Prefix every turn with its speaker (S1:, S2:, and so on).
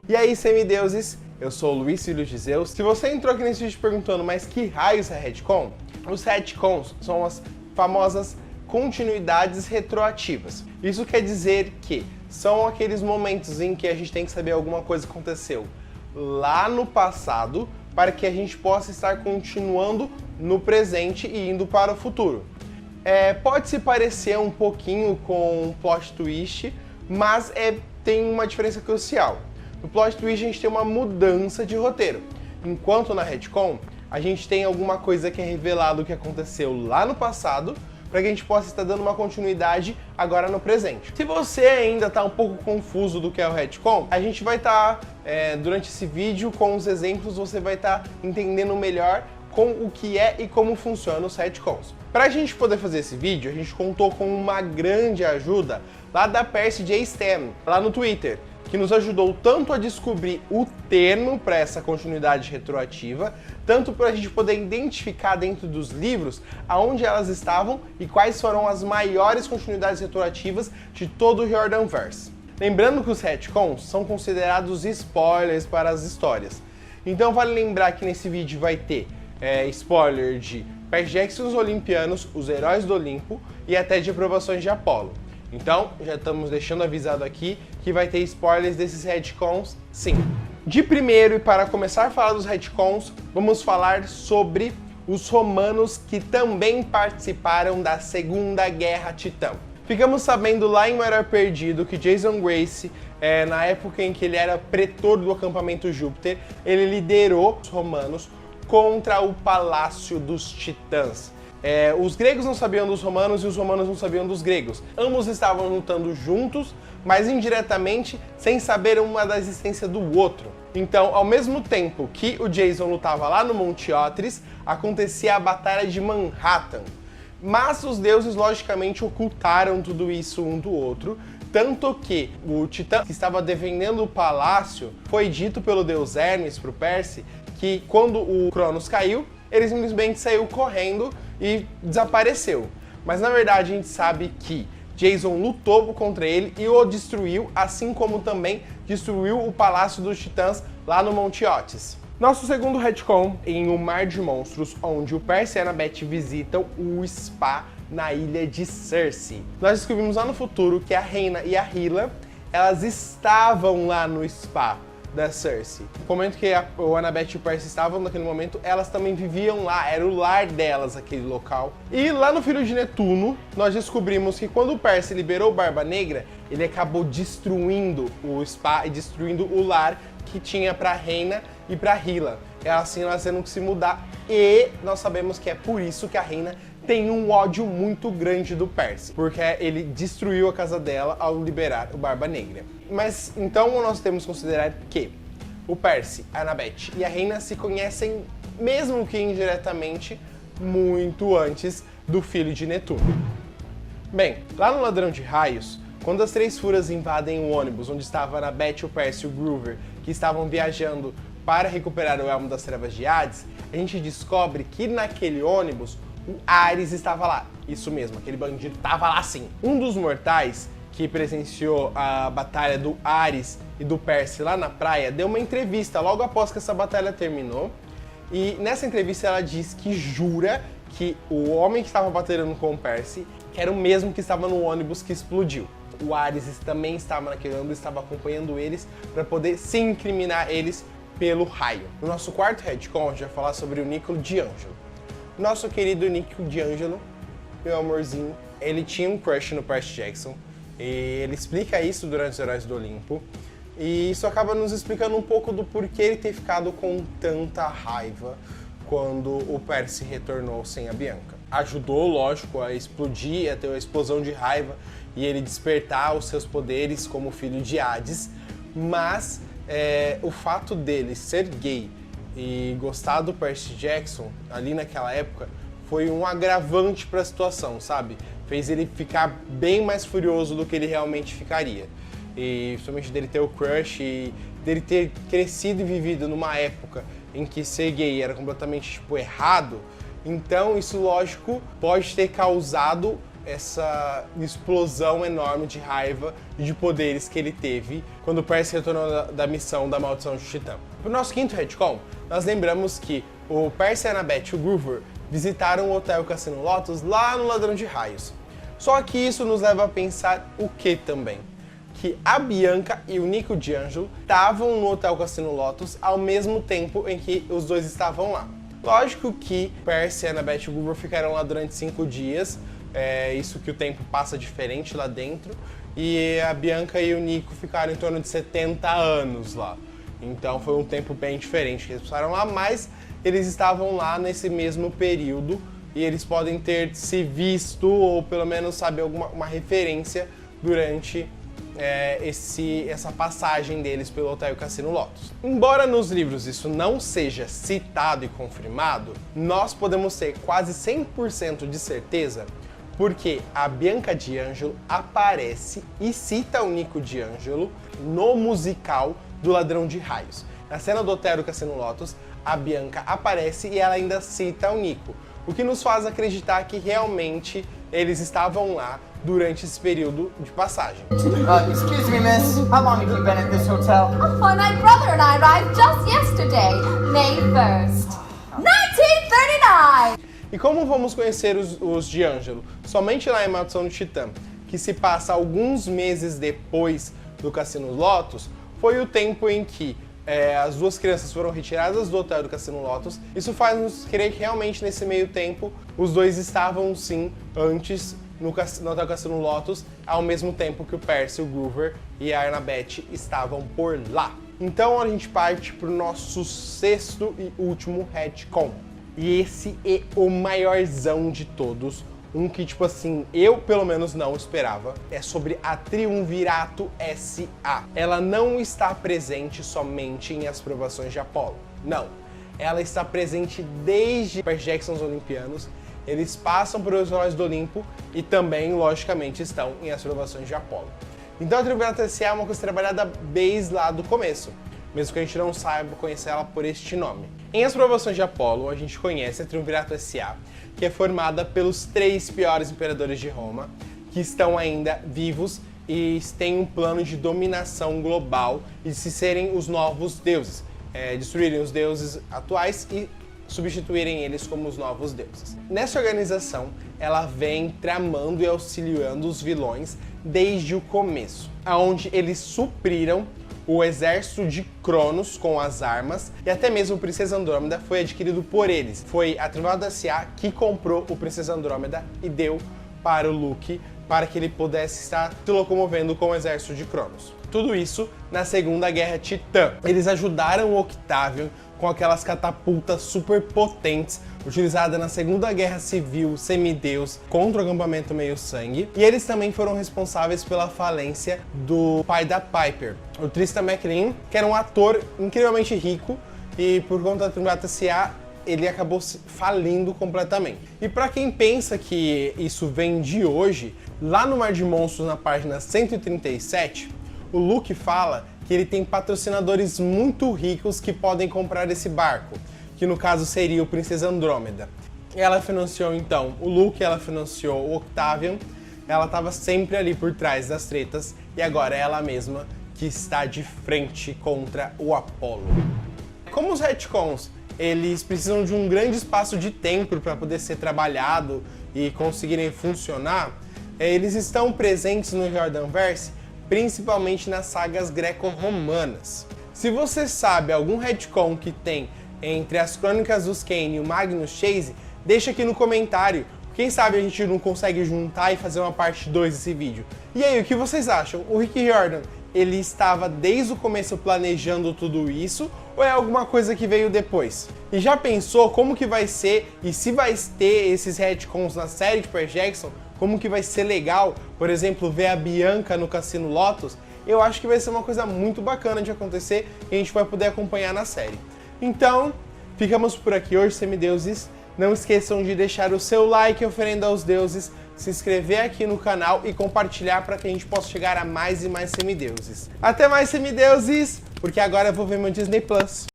S1: E aí, semideuses, eu sou o Luiz Filho de Zeus. Se você entrou aqui nesse vídeo perguntando, mas que raios é retcon? Os retcons são as famosas continuidades retroativas. Isso quer dizer que são aqueles momentos em que a gente tem que saber alguma coisa que aconteceu lá no passado para que a gente possa estar continuando no presente e indo para o futuro. Pode se parecer um pouquinho com um plot twist, mas tem uma diferença crucial. No plot twist a gente tem uma mudança de roteiro, enquanto na retcon a gente tem alguma coisa que é revelado que aconteceu lá no passado para que a gente possa estar dando uma continuidade agora no presente. Se você ainda está um pouco confuso do que é o retcon, a gente vai estar, durante esse vídeo, com os exemplos, você vai estar entendendo melhor com o que é e como funciona os retcons. Para a gente poder fazer esse vídeo, a gente contou com uma grande ajuda lá da Percy J. Stam, lá no Twitter, que nos ajudou tanto a descobrir o termo para essa continuidade retroativa, tanto para a gente poder identificar dentro dos livros aonde elas estavam e quais foram as maiores continuidades retroativas de todo o Jordanverse. Lembrando que os retcons são considerados spoilers para as histórias. Então vale lembrar que nesse vídeo vai ter spoiler de Percy Jackson, os Olimpianos, os Heróis do Olimpo e até de Aprovações de Apolo. Então, já estamos deixando avisado aqui que vai ter spoilers desses retcons, sim. De primeiro, e para começar a falar dos retcons, vamos falar sobre os romanos que também participaram da Segunda Guerra Titã. Ficamos sabendo lá em O Herói Perdido que Jason Grace, na época em que ele era pretor do acampamento Júpiter, ele liderou os romanos contra o Palácio dos Titãs. Os gregos não sabiam dos romanos e os romanos não sabiam dos gregos. Ambos estavam lutando juntos, mas indiretamente, sem saber uma da existência do outro. Então, ao mesmo tempo que o Jason lutava lá no Monte Otris, acontecia a Batalha de Manhattan. Mas os deuses, logicamente, ocultaram tudo isso um do outro, tanto que o Titã que estava defendendo o palácio foi dito pelo deus Hermes para o Percy que quando o Cronos caiu, ele simplesmente saiu correndo e desapareceu. Mas na verdade a gente sabe que Jason lutou contra ele e o destruiu, assim como também destruiu o Palácio dos Titãs lá no Monte Otis. Nosso segundo retcon em O Mar de Monstros, onde o Percy e a Annabeth visitam o spa na ilha de Circe. Nós descobrimos lá no futuro que a Reina e a Hyla, elas estavam lá no spa da Circe. No momento que o Annabeth e o Percy estavam naquele momento, elas também viviam lá, era o lar delas aquele local. E lá no Filho de Netuno, nós descobrimos que quando o Percy liberou Barba Negra, ele acabou destruindo o spa e destruindo o lar que tinha pra Reina e pra Hyla. Assim elas tendo que se mudar e nós sabemos que é por isso que a Reina tem um ódio muito grande do Percy, porque ele destruiu a casa dela ao liberar o Barba Negra. Mas então nós temos que considerar que o Percy, a Annabeth e a Reina se conhecem, mesmo que indiretamente, muito antes do Filho de Netuno. Bem, lá no Ladrão de Raios, quando as três furas invadem o ônibus onde estava a Annabeth, o Percy e o Groover, que estavam viajando para recuperar o Elmo das Trevas de Hades, a gente descobre que naquele ônibus o Ares estava lá. Isso mesmo, aquele bandido estava lá sim. Um dos mortais que presenciou a batalha do Ares e do Percy lá na praia deu uma entrevista logo após que essa batalha terminou. E nessa entrevista ela diz que jura que o homem que estava batalhando com o Percy que era o mesmo que estava no ônibus que explodiu. O Ares também estava naquele ônibus, estava acompanhando eles para poder se incriminar eles pelo raio. No nosso quarto retcon, a gente vai falar sobre o Nico D'Angelo. Nosso querido Nico D'Angelo, meu amorzinho, ele tinha um crush no Percy Jackson. E ele explica isso durante os Heróis do Olimpo. E isso acaba nos explicando um pouco do porquê ele ter ficado com tanta raiva quando o Percy retornou sem a Bianca. Ajudou, lógico, a explodir, a ter uma explosão de raiva e ele despertar os seus poderes como filho de Hades. Mas o fato dele ser gay e gostar do Percy Jackson ali naquela época foi um agravante para a situação, sabe? Fez ele ficar bem mais furioso do que ele realmente ficaria. E principalmente dele ter o crush e dele ter crescido e vivido numa época em que ser gay era completamente errado. Então isso, lógico, pode ter causado essa explosão enorme de raiva e de poderes que ele teve quando Percy retornou da missão da Maldição de Titã. Para o nosso quinto retcon, nós lembramos que o Percy, a Annabeth e o Groover visitaram o Hotel Cassino Lotus lá no Ladrão de Raios. Só que isso nos leva a pensar o que também? Que a Bianca e o Nico D'Angelo estavam no Hotel Cassino Lotus ao mesmo tempo em que os dois estavam lá. Lógico que Percy, Annabeth e o Groover ficaram lá durante 5 dias, isso que o tempo passa diferente lá dentro, e a Bianca e o Nico ficaram em torno de 70 anos lá. Então foi um tempo bem diferente que eles passaram lá, mas eles estavam lá nesse mesmo período e eles podem ter se visto, ou pelo menos saber uma referência durante essa passagem deles pelo Hotel Cassino Lotus. Embora nos livros isso não seja citado e confirmado, nós podemos ter quase 100% de certeza porque a Bianca D'Angelo aparece e cita o Nico D'Angelo no musical do Ladrão de Raios. Na cena do Hotel Cassino Lotus, a Bianca aparece e ela ainda cita o Nico, o que nos faz acreditar que realmente eles estavam lá durante esse período de passagem.
S2: Excuse me, miss. How long have you been at this hotel?
S3: Oh, my brother and I arrived just yesterday, May 1st, 1939!
S1: E como vamos conhecer os D'Angelo? Somente lá em Maldição do Titã, que se passa alguns meses depois do Cassino Lotus, foi o tempo em que as duas crianças foram retiradas do Hotel do Cassino Lotus. Isso faz-nos crer que realmente nesse meio tempo os dois estavam sim antes no Hotel Cassino Lotus, ao mesmo tempo que o Percy, o Groover e a Annabeth estavam por lá. Então a gente parte para o nosso sexto e último retcon. E esse é o maiorzão de todos, um que, tipo assim, eu pelo menos não esperava. É sobre a Triunvirato S.A. Ela não está presente somente em As Provações de Apolo, não. Ela está presente desde Percy Jackson os Olimpianos. Eles passam por Os Heróis do Olimpo e também, logicamente, estão em As Provações de Apolo. Então a Triunvirato S.A. é uma coisa trabalhada desde lá do começo, mesmo que a gente não saiba conhecer ela por este nome. Em As Provações de Apolo, a gente conhece a Triunvirato S.A., que é formada pelos 3 piores imperadores de Roma, que estão ainda vivos e têm um plano de dominação global e de se serem os novos deuses, destruírem os deuses atuais e substituírem eles como os novos deuses. Nessa organização, ela vem tramando e auxiliando os vilões desde o começo, onde eles supriram o exército de Cronos com as armas, e até mesmo o Princesa Andrômeda foi adquirido por eles. Foi a Triunvirato S.A. que comprou o Princesa Andrômeda e deu para o Luke, para que ele pudesse estar se locomovendo com o exército de Cronos. Tudo isso na Segunda Guerra Titã. Eles ajudaram o Octavian com aquelas catapultas super potentes utilizadas na Segunda Guerra Civil Semideus contra o acampamento Meio-Sangue. E eles também foram responsáveis pela falência do pai da Piper, o Tristan McLean, que era um ator incrivelmente rico e por conta da Triunvirato S.A. ele acabou falindo completamente. E para quem pensa que isso vem de hoje, lá no Mar de Monstros, na página 137, o Luke fala que ele tem patrocinadores muito ricos que podem comprar esse barco, que no caso seria o Princesa Andrômeda. Ela financiou então o Luke, ela financiou o Octavian, ela estava sempre ali por trás das tretas e agora é ela mesma que está de frente contra o Apolo. Como os retcons, eles precisam de um grande espaço de tempo para poder ser trabalhado e conseguirem funcionar, eles estão presentes no Jordanverse, principalmente nas sagas greco-romanas. Se você sabe algum retcon que tem entre as Crônicas dos Kane e o Magnus Chase, deixa aqui no comentário. Quem sabe a gente não consegue juntar e fazer uma parte 2 desse vídeo. E aí, o que vocês acham? O Rick Riordan, ele estava desde o começo planejando tudo isso, ou é alguma coisa que veio depois? E já pensou como que vai ser, e se vai ter esses retcons na série de Percy Jackson, como que vai ser legal, por exemplo, ver a Bianca no Cassino Lotus? Eu acho que vai ser uma coisa muito bacana de acontecer e a gente vai poder acompanhar na série. Então, ficamos por aqui hoje, semideuses. Não esqueçam de deixar o seu like, oferenda aos deuses, se inscrever aqui no canal e compartilhar para que a gente possa chegar a mais e mais semideuses. Até mais, semideuses, porque agora eu vou ver meu Disney Plus.